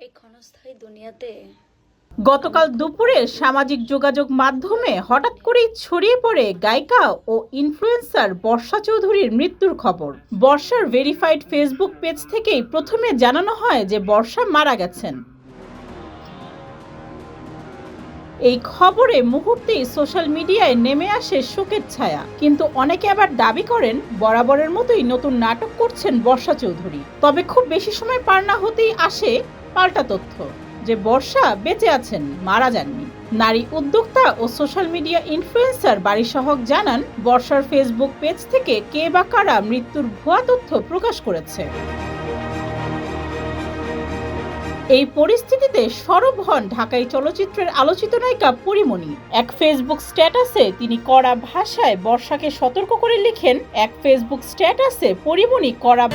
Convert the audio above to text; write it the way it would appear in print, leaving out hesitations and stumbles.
এই ক্ষণস্থায়ী দুনিয়াতে গতকাল দুপুরে সামাজিক যোগাযোগ মাধ্যমে হঠাৎ করেই ছড়িয়ে পড়ে গায়িকা ও ইনফ্লুয়েন্সার বর্ষা চৌধুরীর মৃত্যুর খবর। বর্ষার ভেরিফাইড ফেসবুক পেজ থেকেই প্রথমে জানানো হয় যে বর্ষা মারা গেছেন। এই খবরে মুহূর্তেই সোশ্যাল মিডিয়ায় নেমে আসে শোকের ছায়া, কিন্তু অনেকে আবার দাবি করেন বরাবরের মতোই নতুন নাটক করছেন বর্ষা চৌধুরী। তবে খুব বেশি সময় পার না হতেই আসে পাল্টা তথ্য যে বর্ষা বেঁচে আছেন, মারা যাননি। নারী উদ্যোক্তা ও সোশ্যাল মিডিয়া ইনফ্লুয়েন্সার বারিশা হক জানান, বর্ষার ফেসবুক পেজ থেকে কে বা কারা মৃত্যুর ভুয়া তথ্য প্রকাশ করেছে। এই পরিস্থিতিতে সরব হন ঢাকাই চলচ্চিত্রের আলোচিত নায়িকা পরীমনি। এক ফেসবুক স্ট্যাটাসে তিনি কড়া ভাষায় বর্ষাকে সতর্ক করে লিখেন, পরীমনি কড়া